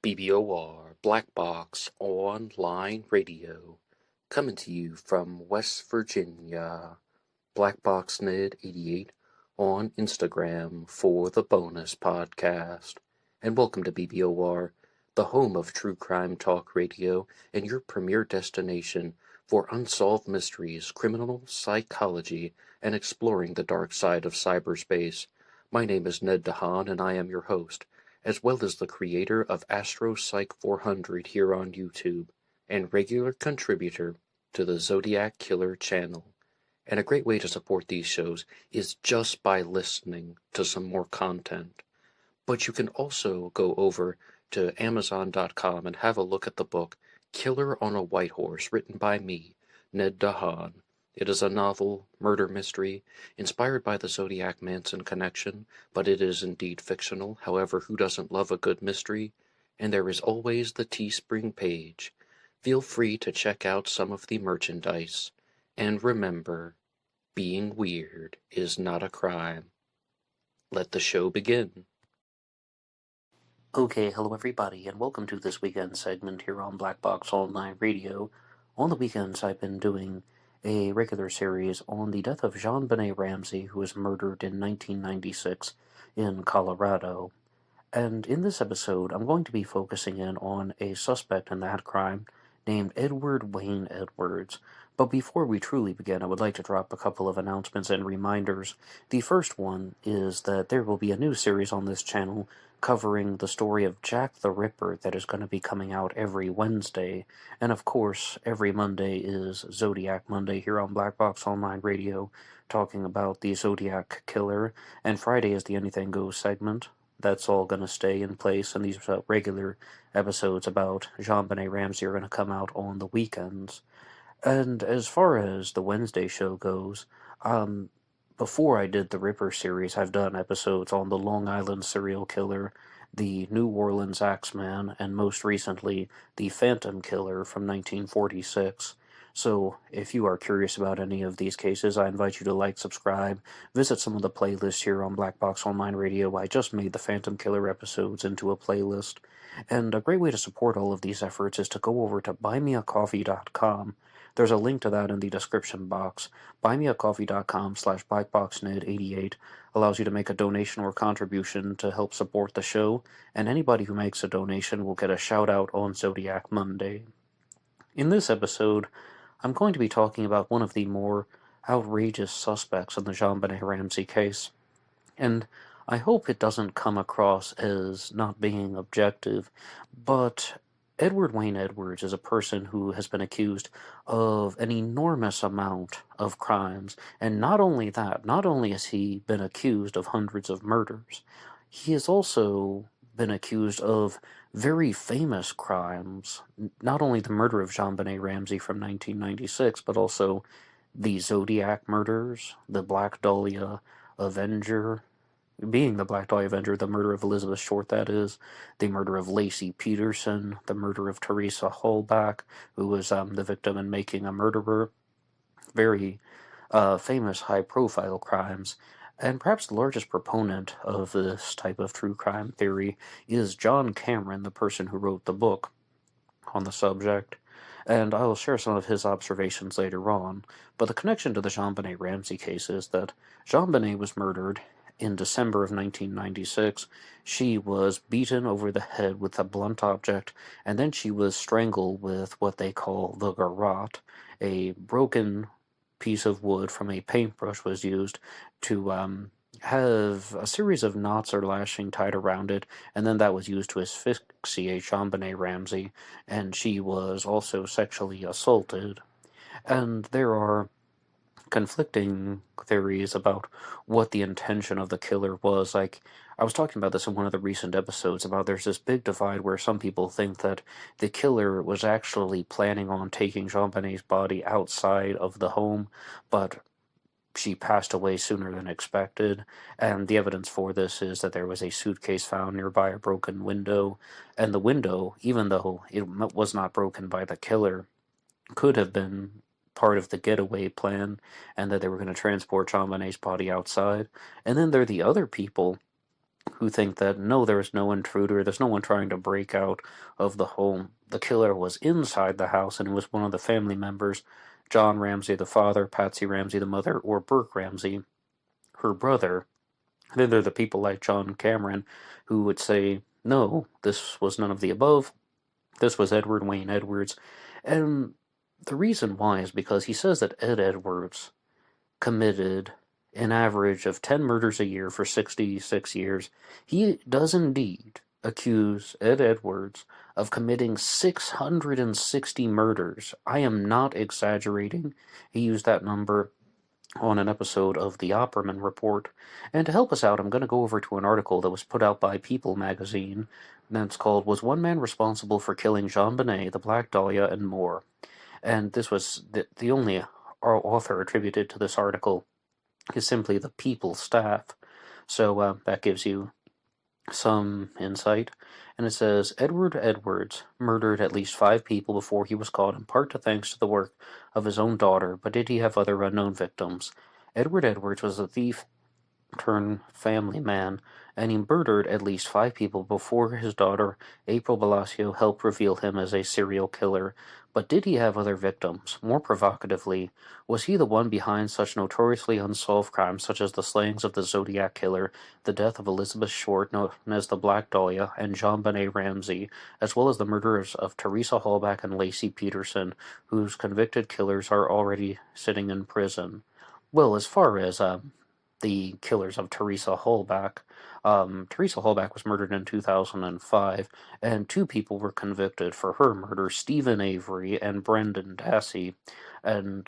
BBOR Black Box Online Radio, coming to you from West Virginia. BlackBoxNed88 on Instagram for the bonus podcast. And welcome to BBOR, the home of true crime talk radio and your premier destination for unsolved mysteries, criminal psychology, and exploring the dark side of cyberspace. My name is Ned DeHaan, and I am your host, as well as the creator of AstroPsych 400 here on YouTube, and regular contributor to the Zodiac Killer channel. And a great way to support these shows is just by listening to some more content. But you can also go over to Amazon.com and have a look at the book Killer on a White Horse, written by me, Ned DeHaan. It is a novel, murder mystery, inspired by the Zodiac Manson connection, but it is indeed fictional. However, who doesn't love a good mystery? And there is always the TeeSpring page. Feel free to check out some of the merchandise. And remember, being weird is not a crime. Let the show begin. Okay, hello everybody, and welcome to this weekend segment here on Black Box Online Radio. On the weekends, I've been doing a regular series on the death of JonBenet Ramsey, who was murdered in 1996 in Colorado. And in this episode, I'm going to be focusing in on a suspect in that crime named Edward Wayne Edwards. But before we truly begin, I would like to drop a couple of announcements and reminders. The first one is that there will be a new series on this channel covering the story of Jack the Ripper that is going to be coming out every Wednesday. And of course, every Monday is Zodiac Monday here on Black Box Online Radio, talking about the Zodiac Killer. And Friday is the Anything Goes segment. That's all going to stay in place, and these regular episodes about JonBenet Ramsey are going to come out on the weekends. And as far as the Wednesday show goes, before I did the Ripper series, I've done episodes on the Long Island serial killer, the New Orleans Axeman, and most recently, the Phantom Killer from 1946. So, if you are curious about any of these cases, I invite you to like, subscribe, visit some of the playlists here on Black Box Online Radio. I just made the Phantom Killer episodes into a playlist. And a great way to support all of these efforts is to go over to BuyMeACoffee.com. There's a link to that in the description box. BuyMeACoffee.com/BlackBoxNed88 allows you to make a donation or contribution to help support the show, and anybody who makes a donation will get a shout out on Zodiac Monday. In this episode, I'm going to be talking about one of the more outrageous suspects in the JonBenet Ramsey case, and I hope it doesn't come across as not being objective, but Edward Wayne Edwards is a person who has been accused of an enormous amount of crimes, and not only that, not only has he been accused of hundreds of murders, he has also been accused of very famous crimes, not only the murder of JonBenet Ramsey from 1996, but also the Zodiac murders, the Black Dahlia Avenger, being the Black Dahlia Avenger, the murder of Elizabeth Short, that is, the murder of Lacey Peterson, the murder of Teresa Hallback, who was the victim in Making a Murderer. Very famous, high-profile crimes. And perhaps the largest proponent of this type of true crime theory is John Cameron, the person who wrote the book on the subject. And I will share some of his observations later on. But the connection to the JonBenet Ramsey case is that JonBenet was murdered in December of 1996. She was beaten over the head with a blunt object, and then she was strangled with what they call the garrote. A broken piece of wood from a paintbrush was used to have a series of knots or lashing tied around it, and then that was used to asphyxiate JonBenet Ramsey, and she was also sexually assaulted. And there are conflicting theories about what the intention of the killer was. Like, I was talking about this in one of the recent episodes about there's this big divide where some people think that the killer was actually planning on taking JonBenet's body outside of the home, but she passed away sooner than expected, and the evidence for this is that there was a suitcase found nearby a broken window, and the window, even though it was not broken by the killer, could have been part of the getaway plan, and that they were going to transport JonBenet's body outside. And then there are the other people who think that no, there's no intruder, there's no one trying to break out of the home. The killer was inside the house, and it was one of the family members, John Ramsey the father, Patsy Ramsey the mother, or Burke Ramsey, her brother. Then there are the people like John Cameron who would say, no, this was none of the above. This was Edward Wayne Edwards. And the reason why is because he says that Ed Edwards committed an average of 10 murders a year for 66 years. He does indeed accuse Ed Edwards of committing 660 murders. I am not exaggerating. He used that number on an episode of the Opperman Report. And to help us out, I'm going to go over to an article that was put out by People magazine that's called Was One Man Responsible for Killing JonBenet, the Black Dahlia, and More? And this was the only author attributed to this article is simply the People staff. So that gives you some insight. And it says, Edward Edwards murdered at least 5 people before he was caught, in part thanks to the work of his own daughter, but did he have other unknown victims? Edward Edwards was a thief turned family man, and he murdered at least 5 people before his daughter, April Blasio, helped reveal him as a serial killer. But did he have other victims? More provocatively, was he the one behind such notoriously unsolved crimes such as the slayings of the Zodiac Killer, the death of Elizabeth Short, known as the Black Dahlia, and JonBenet Ramsey, as well as the murders of Teresa Hallback and Lacey Peterson, whose convicted killers are already sitting in prison? Well, as far as the killers of Teresa Hallback, Teresa Hallback was murdered in 2005, and 2 people were convicted for her murder, Stephen Avery and Brendan Dassey, and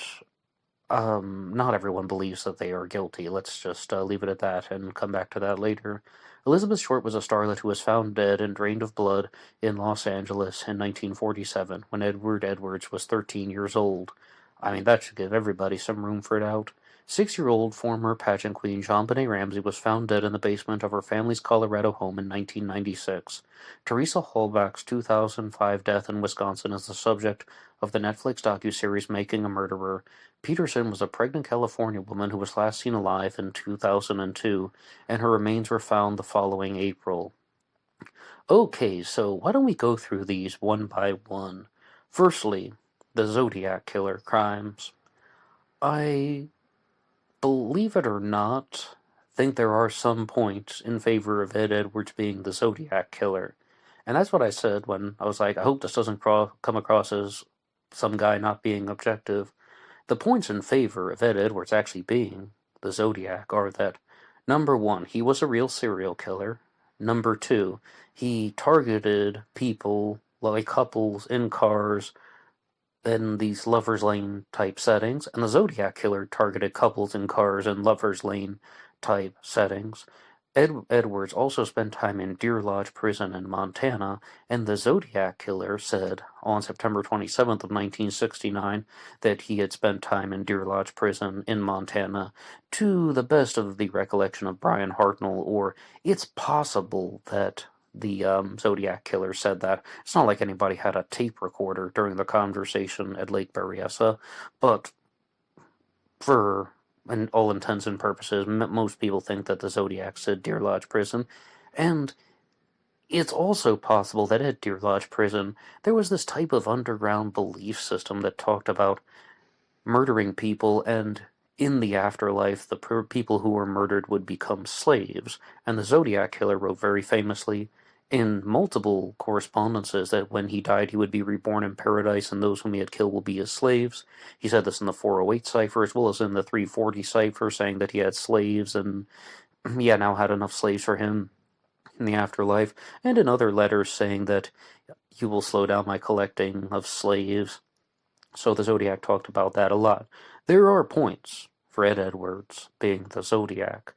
not everyone believes that they are guilty. Let's just leave it at that and come back to that later. Elizabeth Short was a starlet who was found dead and drained of blood in Los Angeles in 1947 when Edward Edwards was 13 years old. I mean, that should give everybody some room for doubt. 6-year-old former pageant queen JonBenet Ramsey was found dead in the basement of her family's Colorado home in 1996. Teresa Hallback's 2005 death in Wisconsin is the subject of the Netflix docuseries Making a Murderer. Peterson was a pregnant California woman who was last seen alive in 2002, and her remains were found the following April. Okay, so why don't we go through these one by one? Firstly, the Zodiac Killer crimes. I, believe it or not, think there are some points in favor of Ed Edwards being the Zodiac Killer. And that's what I said when I was like, I hope this doesn't come across as some guy not being objective. The points in favor of Ed Edwards actually being the Zodiac are that, number 1, he was a real serial killer. Number 2, he targeted people, like couples, in cars, in these Lover's Lane type settings, and the Zodiac Killer targeted couples in cars and Lover's Lane type settings. Edwards also spent time in Deer Lodge Prison in Montana, and the Zodiac Killer said on September 27th of 1969 that he had spent time in Deer Lodge Prison in Montana, to the best of the recollection of Brian Hartnell, or it's possible that the Zodiac Killer said that. It's not like anybody had a tape recorder during the conversation at Lake Berryessa, but for all intents and purposes, most people think that the Zodiac said Deer Lodge Prison, and it's also possible that at Deer Lodge Prison, there was this type of underground belief system that talked about murdering people, and in the afterlife, the people who were murdered would become slaves, and the Zodiac Killer wrote very famously in multiple correspondences that when he died he would be reborn in paradise and those whom he had killed will be his slaves. He said this in the 408 cipher as well as in the 340 cipher, saying that he had slaves and now had enough slaves for him in the afterlife, and in other letters saying that you will slow down my collecting of slaves. So the Zodiac talked about that a lot. There are points for Ed Edwards being the Zodiac,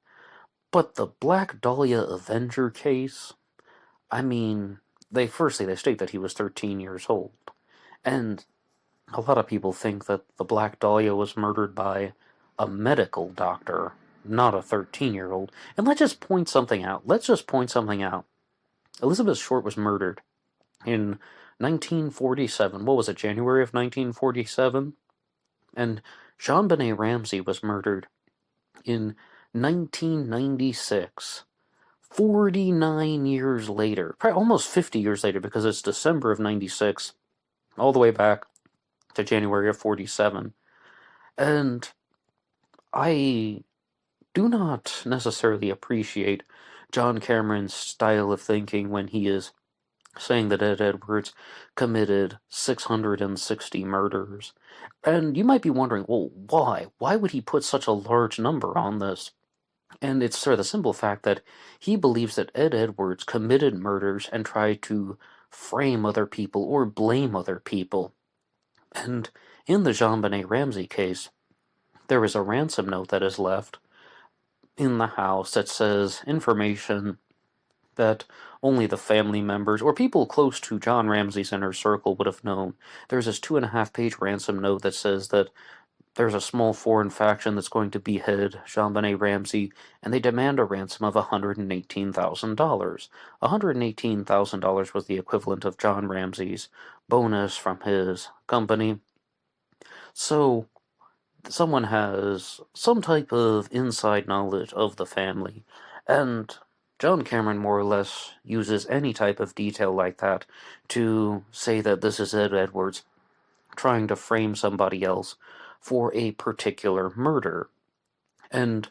but the Black Dahlia Avenger case, I mean, they state that he was 13 years old, and a lot of people think that the Black Dahlia was murdered by a medical doctor, not a 13-year-old. And let's just point something out. Elizabeth Short was murdered in 1947. What was it, January of 1947? And JonBenet Ramsey was murdered in 1996. 49 years later, probably almost 50 years later, because it's December of 96, all the way back to January of 47. And I do not necessarily appreciate John Cameron's style of thinking when he is saying that Ed Edwards committed 660 murders. And you might be wondering, well, why? Why would he put such a large number on this? And it's sort of the simple fact that he believes that Ed Edwards committed murders and tried to frame other people or blame other people. And in the JonBenet Ramsey case, there is a ransom note that is left in the house that says information that only the family members or people close to John Ramsey's inner circle would have known. There's this 2.5-page ransom note that says that there's a small foreign faction that's going to behead JonBenet Ramsey, and they demand a ransom of $118,000. $118,000 was the equivalent of John Ramsey's bonus from his company. So someone has some type of inside knowledge of the family, and John Cameron more or less uses any type of detail like that to say that this is Ed Edwards trying to frame somebody else for a particular murder. And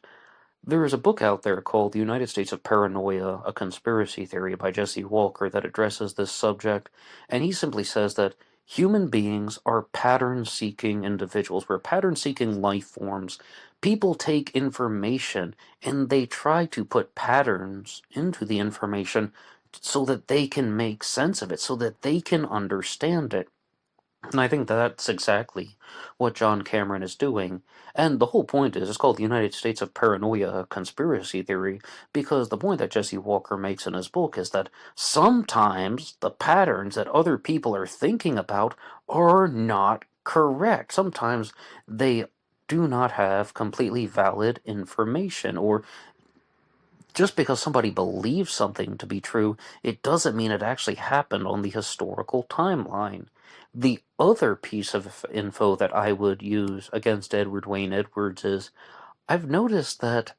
there is a book out there called The United States of Paranoia, a Conspiracy Theory by Jesse Walker that addresses this subject, and he simply says that human beings are pattern-seeking individuals. We're pattern-seeking life forms. People take information and they try to put patterns into the information so that they can make sense of it, so that they can understand it. And I think that's exactly what John Cameron is doing. And the whole point is, it's called the United States of Paranoia, a Conspiracy Theory, because the point that Jesse Walker makes in his book is that sometimes the patterns that other people are thinking about are not correct. Sometimes they do not have completely valid information, or just because somebody believes something to be true, it doesn't mean it actually happened on the historical timeline. The other piece of info that I would use against Edward Wayne Edwards is, I've noticed that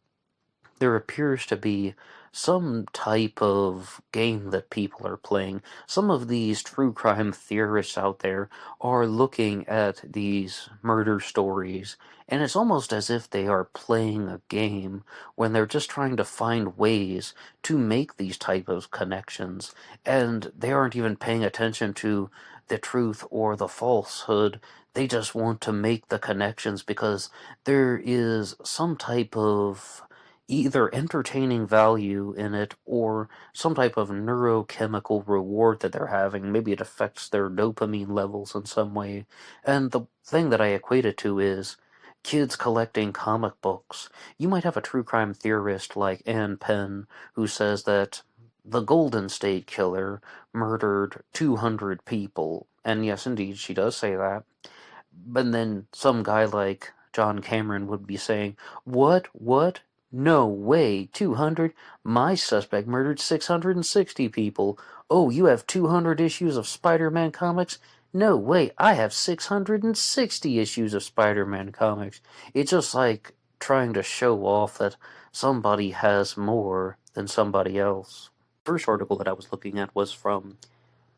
there appears to be some type of game that people are playing. Some of these true crime theorists out there are looking at these murder stories, and it's almost as if they are playing a game when they're just trying to find ways to make these type of connections, and they aren't even paying attention to the truth or the falsehood. They just want to make the connections because there is some type of either entertaining value in it or some type of neurochemical reward that they're having. Maybe it affects their dopamine levels in some way. And the thing that I equate it to is kids collecting comic books. You might have a true crime theorist like Ann Penn who says that the Golden State Killer murdered 200 people. And yes, indeed, she does say that. But then some guy like John Cameron would be saying, What? No way, 200? My suspect murdered 660 people. Oh, you have 200 issues of Spider-Man comics? No way, I have 660 issues of Spider-Man comics. It's just like trying to show off that somebody has more than somebody else. The first article that I was looking at was from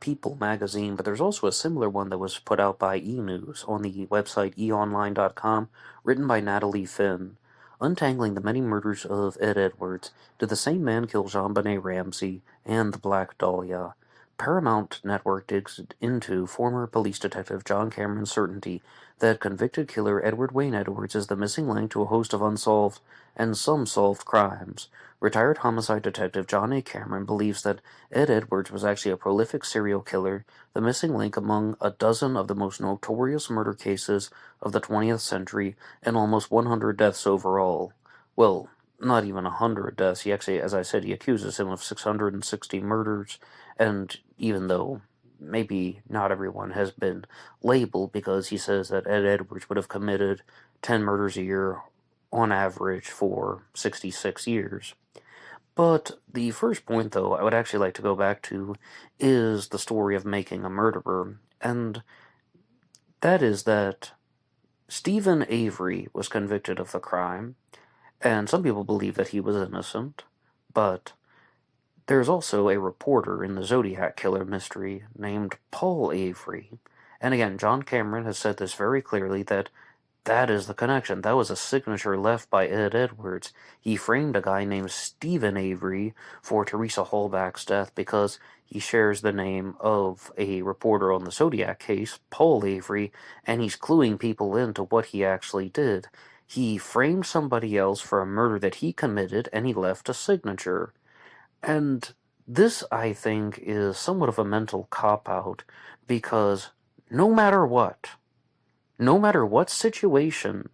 People magazine, but there's also a similar one that was put out by E! News on the website eonline.com, written by Natalie Finn. Untangling the many murders of Ed Edwards, did the same man kill JonBenet Ramsey and the Black Dahlia? Paramount Network digs into former police detective John Cameron's certainty that convicted killer Edward Wayne Edwards is the missing link to a host of unsolved and some solved crimes. Retired homicide detective John A. Cameron believes that Ed Edwards was actually a prolific serial killer, the missing link among a dozen of the most notorious murder cases of the 20th century, and almost 100 deaths overall. Well, not even 100 deaths. He actually, as I said, he accuses him of 660 murders, and even though maybe not everyone has been labeled, because he says that Ed Edwards would have committed 10 murders a year on average for 66 years. But the first point, though, I would actually like to go back to is the story of making a murderer, and that is that Stephen Avery was convicted of the crime, and some people believe that he was innocent, but There's also a reporter in the Zodiac killer mystery named Paul Avery. And again, John Cameron has said this very clearly that is the connection. That was a signature left by Ed Edwards. He framed a guy named Stephen Avery for Teresa Hallback's death because he shares the name of a reporter on the Zodiac case, Paul Avery, and he's cluing people into what he actually did. He framed somebody else for a murder that he committed, and he left a signature. And this, I think, is somewhat of a mental cop-out, because no matter what situation,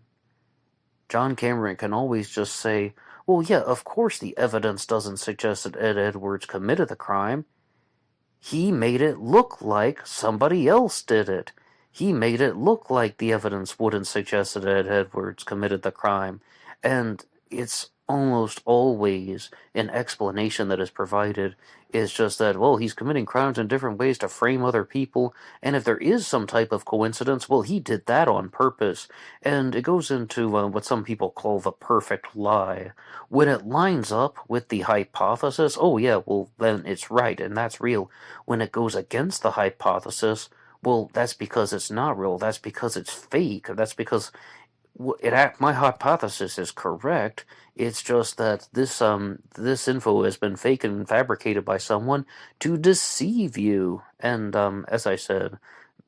John Cameron can always just say, well, yeah, of course the evidence doesn't suggest that Ed Edwards committed the crime. He made it look like somebody else did it. He made it look like the evidence wouldn't suggest that Ed Edwards committed the crime. And it's almost always an explanation that is provided is just that, well, he's committing crimes in different ways to frame other people, and if there is some type of coincidence, well, he did that on purpose. And it goes into what some people call the perfect lie. When it lines up with the hypothesis, oh yeah, well, then it's right, and that's real. When it goes against the hypothesis, well, that's because it's not real, that's because it's fake, that's because my hypothesis is correct. It's just that this info has been fake and fabricated by someone to deceive you. And as I said,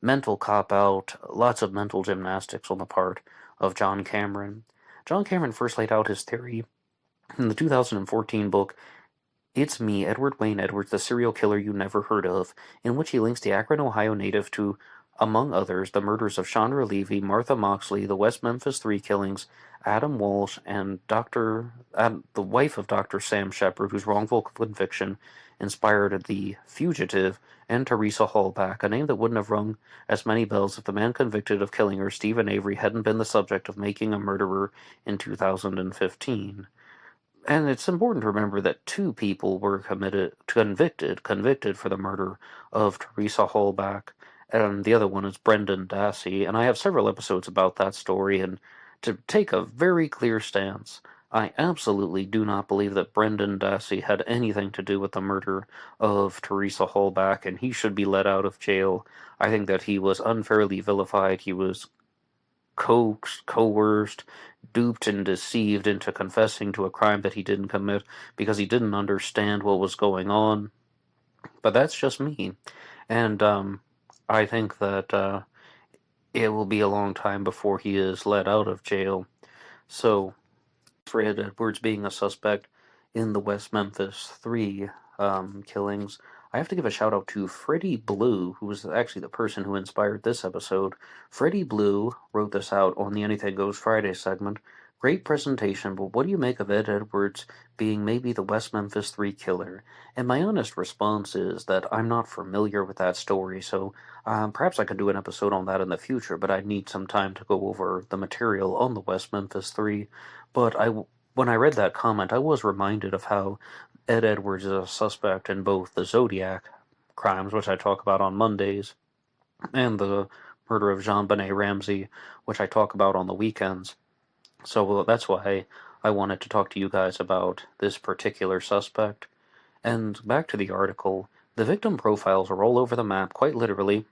mental cop out, lots of mental gymnastics on the part of John Cameron. John Cameron first laid out his theory in the 2014 book It's Me, Edward Wayne Edwards, the Serial Killer You Never Heard Of, in which he links the Akron, Ohio native to, among others, the murders of Chandra Levy, Martha Moxley, the West Memphis Three killings, Adam Walsh, and the wife of Dr. Sam Shepard, whose wrongful conviction inspired The Fugitive, and Teresa Hallback, a name that wouldn't have rung as many bells if the man convicted of killing her, Stephen Avery, hadn't been the subject of Making a Murderer in 2015. And it's important to remember that two people were convicted for the murder of Teresa Hallback, and the other one is Brendan Dassey, and I have several episodes about that story, and to take a very clear stance, I absolutely do not believe that Brendan Dassey had anything to do with the murder of Teresa Hallback, and he should be let out of jail. I think that he was unfairly vilified, he was coaxed, coerced, duped, and deceived into confessing to a crime that he didn't commit because he didn't understand what was going on. But that's just me. And I think that it will be a long time before he is let out of jail. So, for Ed Edwards being a suspect in the West Memphis 3 killings, I have to give a shout out to Freddie Blue, who was actually the person who inspired this episode. Freddie Blue wrote this out on the Anything Goes Friday segment. Great presentation, but what do you make of Ed Edwards being maybe the West Memphis 3 killer? And my honest response is that I'm not familiar with that story, so perhaps I could do an episode on that in the future, but I need some time to go over the material on the West Memphis 3. But when I read that comment, I was reminded of how Ed Edwards is a suspect in both the Zodiac crimes, which I talk about on Mondays, and the murder of JonBenet Ramsey, which I talk about on the weekends. So that's why I wanted to talk to you guys about this particular suspect. And back to the article, the victim profiles are all over the map, quite literally,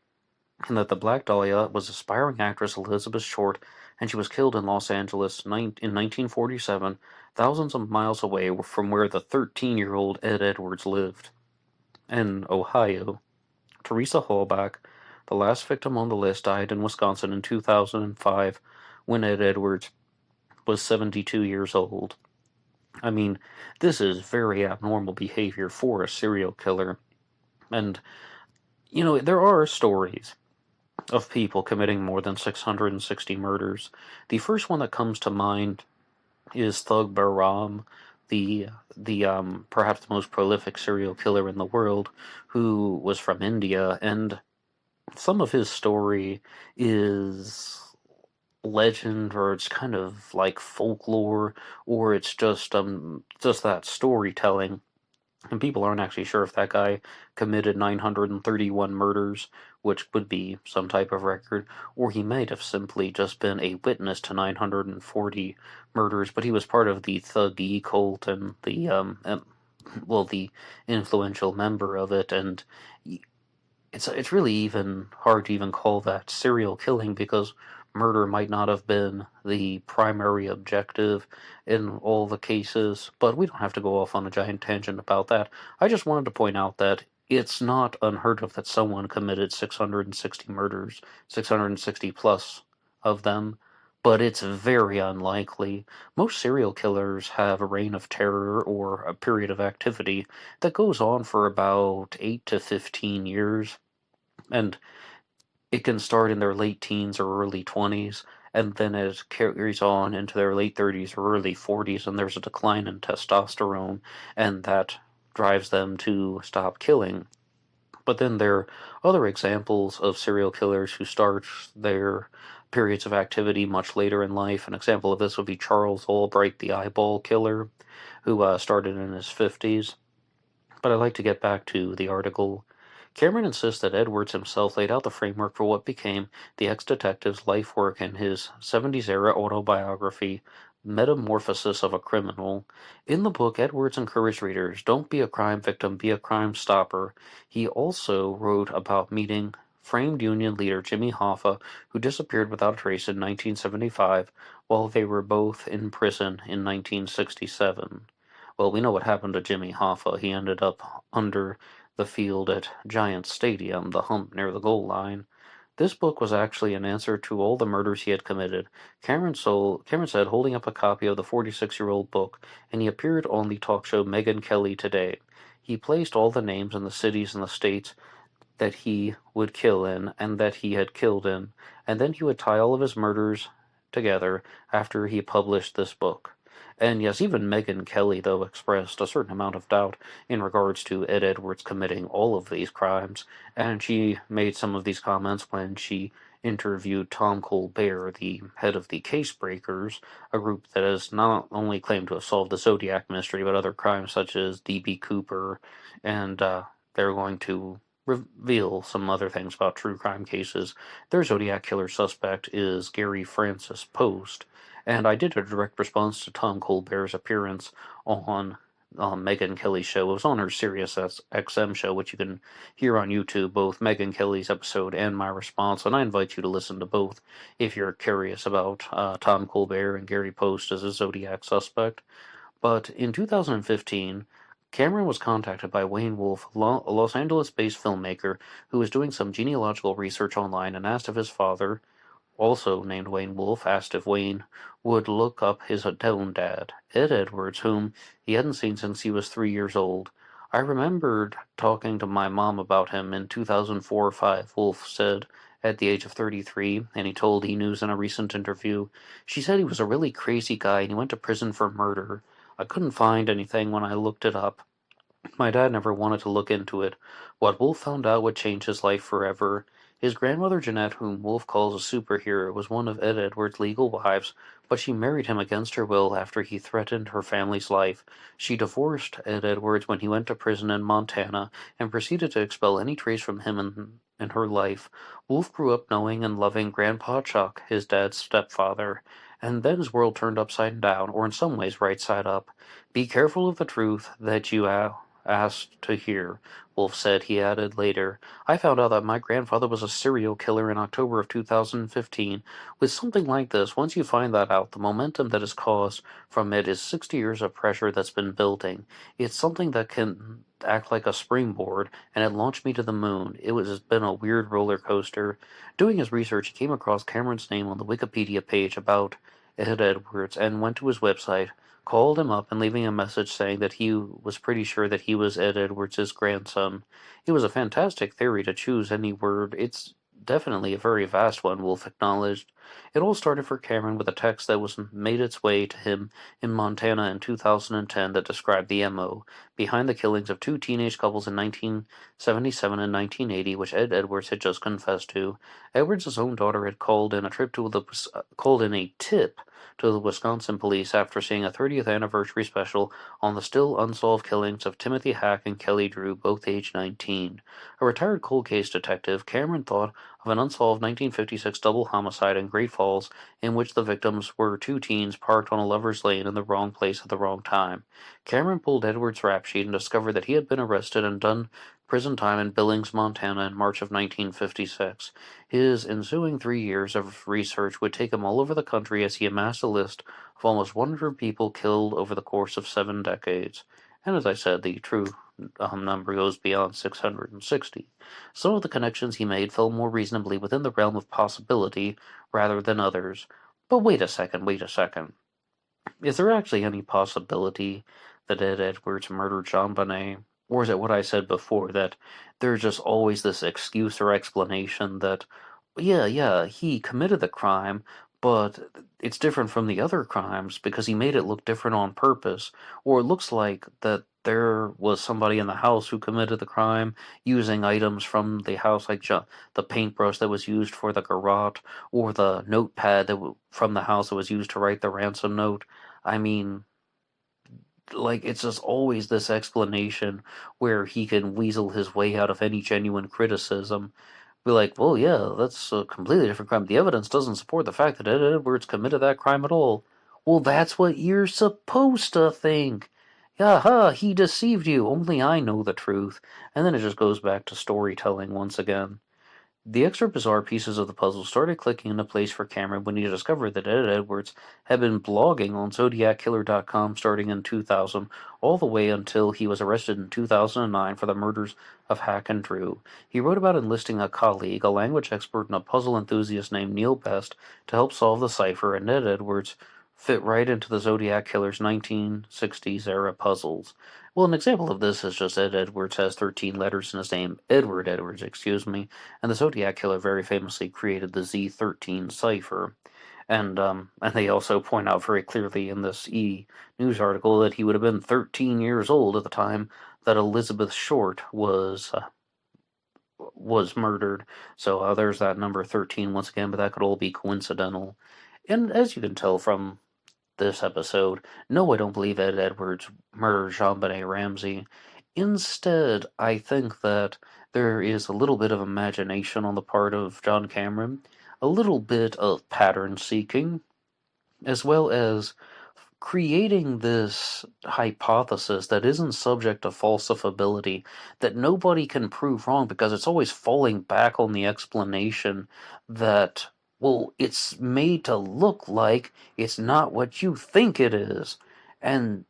and that the Black Dahlia was aspiring actress Elizabeth Short, and she was killed in Los Angeles in 1947, thousands of miles away from where the 13-year-old Ed Edwards lived. In Ohio, Teresa Hallback, the last victim on the list, died in Wisconsin in 2005 when Ed Edwards was 72 years old. I mean, this is very abnormal behavior for a serial killer. And, there are stories of people committing more than 660 murders. The first one that comes to mind is Thug Bahram, the perhaps the most prolific serial killer in the world, who was from India, and some of his story is legend, or it's kind of like folklore, or it's just that storytelling. And people aren't actually sure if that guy committed 931 murders, which would be some type of record, or he might have simply just been a witness to 940 murders, but he was part of the Thug E cult and the the influential member of it, and it's really even hard to even call that serial killing, because murder might not have been the primary objective in all the cases, but we don't have to go off on a giant tangent about that. I just wanted to point out that it's not unheard of that someone committed 660 murders, 660 plus of them, but it's very unlikely. Most serial killers have a reign of terror or a period of activity that goes on for about 8 to 15 years, and it can start in their late teens or early 20s, and then it carries on into their late 30s or early 40s, and there's a decline in testosterone, and that drives them to stop killing. But then there are other examples of serial killers who start their periods of activity much later in life. An example of this would be Charles Albright, the eyeball killer, who started in his 50s. But I'd like to get back to the article. Cameron insists that Edwards himself laid out the framework for what became the ex-detective's life work in his 70s-era autobiography, Metamorphosis of a Criminal. In the book, Edwards encouraged readers, don't be a crime victim, be a crime stopper. He also wrote about meeting framed union leader Jimmy Hoffa, who disappeared without a trace in 1975, while they were both in prison in 1967. Well, we know what happened to Jimmy Hoffa. He ended up under the field at Giants Stadium, the hump near the goal line. This book was actually an answer to all the murders he had committed. Cameron said, holding up a copy of the 46-year-old book, and he appeared on the talk show Megyn Kelly Today. He placed all the names and the cities and the states that he would kill in and that he had killed in, and then he would tie all of his murders together after he published this book. And yes, even Megyn Kelly, though, expressed a certain amount of doubt in regards to Ed Edwards committing all of these crimes, and she made some of these comments when she interviewed Tom Colbert, the head of the Case Breakers, a group that has not only claimed to have solved the Zodiac mystery, but other crimes such as D.B. Cooper, and they're going to reveal some other things about true crime cases. Their Zodiac killer suspect is Gary Francis Post, and I did a direct response to Tom Colbert's appearance on Megyn Kelly's show. It was on her Sirius XM show, which you can hear on YouTube, both Megyn Kelly's episode and my response, and I invite you to listen to both if you're curious about Tom Colbert and Gary Post as a Zodiac suspect. But in 2015, Cameron was contacted by Wayne Wolf, a Los Angeles-based filmmaker who was doing some genealogical research online, and asked if his father, also named Wayne Wolf, asked if Wayne would look up his own dad, Ed Edwards, whom he hadn't seen since he was 3 years old. I remembered talking to my mom about him in 2004 or 5, Wolf said, at the age of 33, and he told E! News in a recent interview. She said he was a really crazy guy and he went to prison for murder. I couldn't find anything when I looked it up. My dad never wanted to look into it. What Wolf found out would change his life forever. His grandmother Jeanette, whom Wolf calls a superhero, was one of Ed Edwards' legal wives, but she married him against her will after he threatened her family's life. She divorced Ed Edwards when he went to prison in Montana and proceeded to expel any trace from him in her life. Wolf grew up knowing and loving Grandpa Chuck, his dad's stepfather, and then his world turned upside down, or in some ways right side up. Be careful of the truth that you asked to hear, Wolf said. He added later, I found out that my grandfather was a serial killer in October of 2015. With something like this, once you find that out, the momentum that is caused from it is 60 years of pressure that's been building. It's something that can act like a springboard, and it launched me to the moon. It has been a weird roller coaster. Doing his research, he came across Cameron's name on the Wikipedia page about Ed Edwards and went to his website, called him up, and leaving a message saying that he was pretty sure that he was Ed Edwards' grandson. It was a fantastic theory to choose any word. It's definitely a very vast one, Wolf acknowledged. It all started for Cameron with a text that made its way to him in Montana in 2010 that described the M.O. behind the killings of two teenage couples in 1977 and 1980, which Ed Edwards had just confessed to. Edwards' own daughter had called in a tip to the Wisconsin police after seeing a 30th anniversary special on the still unsolved killings of Timothy Hack and Kelly Drew, both age 19. A retired cold case detective, Cameron thought of an unsolved 1956 double homicide in Great Falls, in which the victims were two teens parked on a lover's lane in the wrong place at the wrong time. Cameron pulled Edwards' rap sheet and discovered that he had been arrested and done prison time in Billings, Montana in March of 1956. His ensuing 3 years of research would take him all over the country as he amassed a list of almost 100 people killed over the course of 7 decades. And as I said, the true number goes beyond 660. Some of the connections he made fell more reasonably within the realm of possibility rather than others. But wait a second. Is there actually any possibility that Ed Edwards murdered JonBenet? Or is it what I said before, that there's just always this excuse or explanation that, yeah, he committed the crime, but it's different from the other crimes because he made it look different on purpose, or it looks like that there was somebody in the house who committed the crime using items from the house, like the paintbrush that was used for the garrote, or the notepad from the house that was used to write the ransom note. I mean, like, it's just always this explanation where he can weasel his way out of any genuine criticism. Be like, well, yeah, that's a completely different crime. The evidence doesn't support the fact that Ed Edwards committed that crime at all. Well, that's what you're supposed to think. Aha, he deceived you. Only I know the truth. And then it just goes back to storytelling once again. The extra bizarre pieces of the puzzle started clicking into place for Cameron when he discovered that Ed Edwards had been blogging on ZodiacKiller.com starting in 2000, all the way until he was arrested in 2009 for the murders of Hack and Drew. He wrote about enlisting a colleague, a language expert and a puzzle enthusiast named Neil Best, to help solve the cipher, and Ed Edwards fit right into the Zodiac Killer's 1960s-era puzzles. Well, an example of this is just Ed Edwards has 13 letters in his name, Edward Edwards, and the Zodiac Killer very famously created the Z13 cipher. And they also point out very clearly in this News article that he would have been 13 years old at the time that Elizabeth Short was murdered. So there's that number 13 once again, but that could all be coincidental. And as you can tell from this episode, no, I don't believe Ed Edwards murdered JonBenet Ramsey. Instead, I think that there is a little bit of imagination on the part of John Cameron, a little bit of pattern seeking, as well as creating this hypothesis that isn't subject to falsifiability, that nobody can prove wrong because it's always falling back on the explanation that, well, it's made to look like it's not what you think it is. And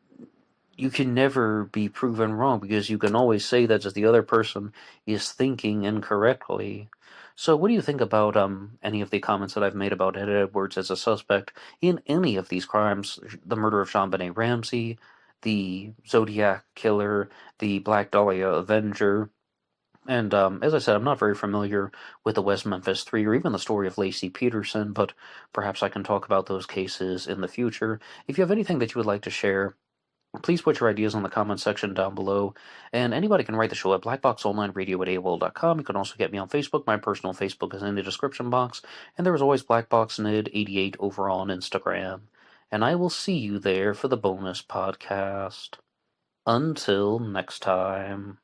you can never be proven wrong because you can always say that just the other person is thinking incorrectly. So what do you think about any of the comments that I've made about Ed Edwards as a suspect in any of these crimes? The murder of JonBenet Ramsey, the Zodiac Killer, the Black Dahlia Avenger. And as I said, I'm not very familiar with the West Memphis 3 or even the story of Lacey Peterson, but perhaps I can talk about those cases in the future. If you have anything that you would like to share, please put your ideas in the comments section down below, and anybody can write the show at BlackBoxOnlineRadio@AOL.com. You can also get me on Facebook. My personal Facebook is in the description box, and there is always BlackBoxNid88 over on Instagram. And I will see you there for the bonus podcast. Until next time.